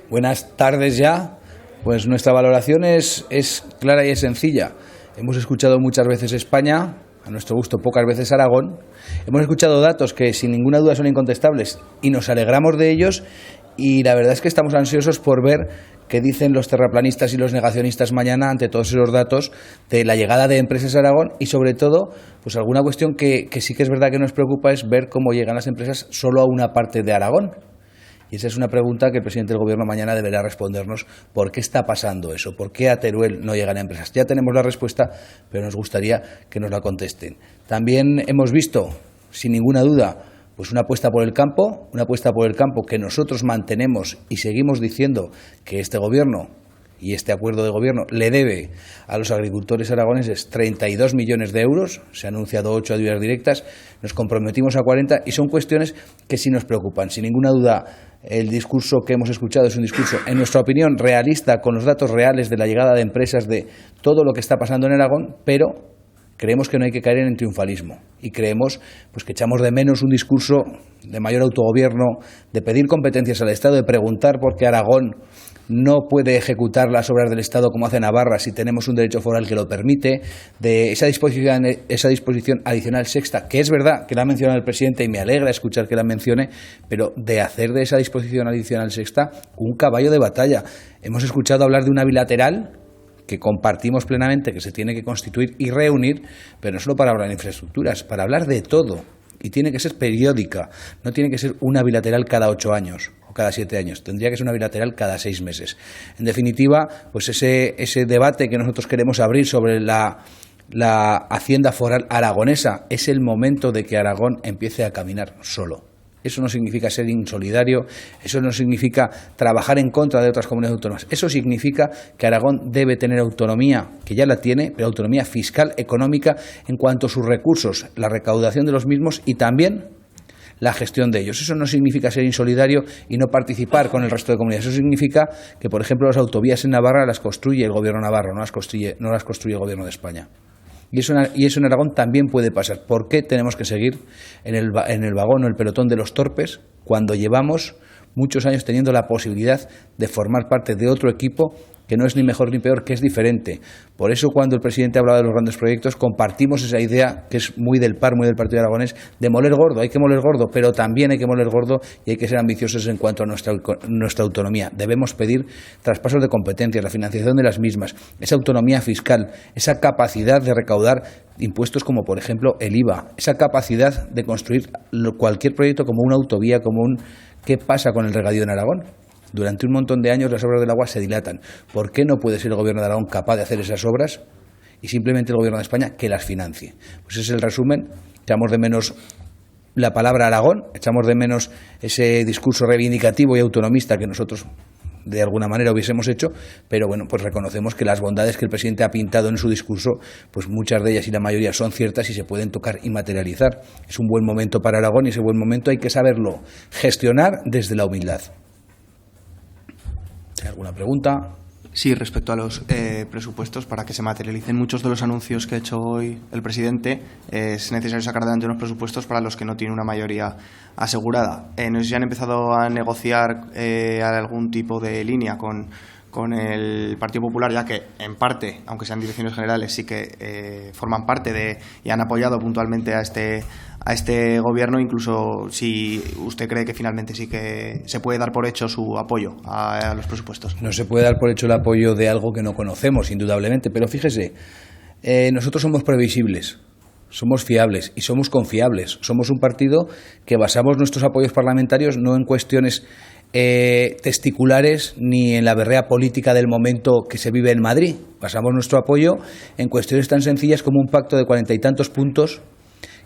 Buenas tardes ya. Pues nuestra valoración es clara y es sencilla. Hemos escuchado muchas veces España, a nuestro gusto pocas veces Aragón. Hemos escuchado datos que sin ninguna duda son incontestables y nos alegramos de ellos, y la verdad es que estamos ansiosos por ver qué dicen los terraplanistas y los negacionistas mañana ante todos esos datos de la llegada de empresas a Aragón, y sobre todo pues alguna cuestión que sí que es verdad que nos preocupa es ver cómo llegan las empresas solo a una parte de Aragón. Y esa es una pregunta que el presidente del Gobierno mañana deberá respondernos. ¿Por qué está pasando eso? ¿Por qué a Teruel no llegan empresas? Ya tenemos la respuesta, pero nos gustaría que nos la contesten. También hemos visto, sin ninguna duda, pues una apuesta por el campo que nosotros mantenemos y seguimos diciendo que este Gobierno y este acuerdo de gobierno le debe a los agricultores aragoneses 32 millones de euros, se han anunciado 8 ayudas directas, nos comprometimos a 40, y son cuestiones que sí nos preocupan. Sin ninguna duda, el discurso que hemos escuchado es un discurso, en nuestra opinión, realista, con los datos reales de la llegada de empresas, de todo lo que está pasando en Aragón, pero creemos que no hay que caer en el triunfalismo, y creemos pues que echamos de menos un discurso de mayor autogobierno, de pedir competencias al Estado, de preguntar por qué Aragón no puede ejecutar las obras del Estado como hace Navarra si tenemos un derecho foral que lo permite, de esa disposición adicional sexta, que es verdad que la ha mencionado el presidente y me alegra escuchar que la mencione, pero de hacer de esa disposición adicional sexta un caballo de batalla. Hemos escuchado hablar de una bilateral que compartimos plenamente, que se tiene que constituir y reunir, pero no solo para hablar de infraestructuras, para hablar de todo. Y tiene que ser periódica, no tiene que ser una bilateral cada 8 años o cada 7 años, tendría que ser una bilateral cada 6 meses. En definitiva, pues ese debate que nosotros queremos abrir sobre la hacienda foral aragonesa, es el momento de que Aragón empiece a caminar solo. Eso no significa ser insolidario, eso no significa trabajar en contra de otras comunidades autónomas. Eso significa que Aragón debe tener autonomía, que ya la tiene, pero autonomía fiscal, económica, en cuanto a sus recursos, la recaudación de los mismos y también la gestión de ellos. Eso no significa ser insolidario y no participar con el resto de comunidades. Eso significa que, por ejemplo, las autovías en Navarra las construye el Gobierno navarro, no las construye el Gobierno de España. Y eso en Aragón también puede pasar. ¿Por qué tenemos que seguir en el vagón o el pelotón de los torpes cuando llevamos muchos años teniendo la posibilidad de formar parte de otro equipo que no es ni mejor ni peor, que es diferente? Por eso, cuando el presidente hablaba de los grandes proyectos, compartimos esa idea que es muy del PAR, muy del Partido Aragonés, de moler gordo. Hay que moler gordo, pero también hay que moler gordo y hay que ser ambiciosos en cuanto a nuestra autonomía. Debemos pedir traspasos de competencias, la financiación de las mismas, esa autonomía fiscal, esa capacidad de recaudar impuestos como, por ejemplo, el IVA, esa capacidad de construir cualquier proyecto como una autovía, ¿Qué pasa con el regadío en Aragón? Durante un montón de años las obras del agua se dilatan. ¿Por qué no puede ser el Gobierno de Aragón capaz de hacer esas obras y simplemente el Gobierno de España que las financie? Pues ese es el resumen. Echamos de menos la palabra Aragón, echamos de menos ese discurso reivindicativo y autonomista que nosotros de alguna manera hubiésemos hecho, pero bueno, pues reconocemos que las bondades que el presidente ha pintado en su discurso, pues muchas de ellas y la mayoría son ciertas y se pueden tocar y materializar. Es un buen momento para Aragón y ese buen momento hay que saberlo gestionar desde la humildad. ¿Alguna pregunta? Sí, respecto a los presupuestos, para que se materialicen muchos de los anuncios que ha hecho hoy el presidente, es necesario sacar adelante unos presupuestos para los que no tiene una mayoría asegurada. No sé si han empezado a negociar algún tipo de línea con el Partido Popular, ya que en parte, aunque sean direcciones generales, sí que forman parte y han apoyado puntualmente a este gobierno, incluso si usted cree que finalmente sí que se puede dar por hecho su apoyo a los presupuestos. No se puede dar por hecho el apoyo de algo que no conocemos, indudablemente, pero fíjese, nosotros somos previsibles, somos fiables y somos confiables. Somos un partido que basamos nuestros apoyos parlamentarios no en cuestiones testiculares ni en la berrea política del momento que se vive en Madrid. Basamos nuestro apoyo en cuestiones tan sencillas como un pacto de 40 y tantos puntos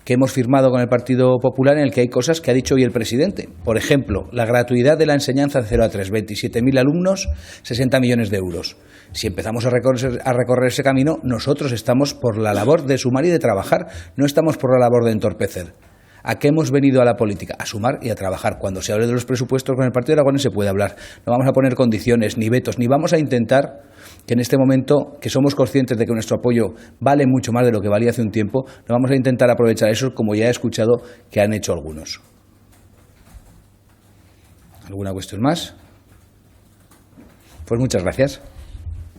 que hemos firmado con el Partido Popular, en el que hay cosas que ha dicho hoy el presidente. Por ejemplo, la gratuidad de la enseñanza de 0 a 3, 27.000 alumnos, 60 millones de euros. Si empezamos a recorrer ese camino, nosotros estamos por la labor de sumar y de trabajar, no estamos por la labor de entorpecer. ¿A qué hemos venido a la política? A sumar y a trabajar. Cuando se hable de los presupuestos con el Partido de Aragonés se puede hablar. No vamos a poner condiciones, ni vetos, ni vamos a intentar que en este momento, que somos conscientes de que nuestro apoyo vale mucho más de lo que valía hace un tiempo, no vamos a intentar aprovechar eso, como ya he escuchado que han hecho algunos. ¿Alguna cuestión más? Pues muchas gracias.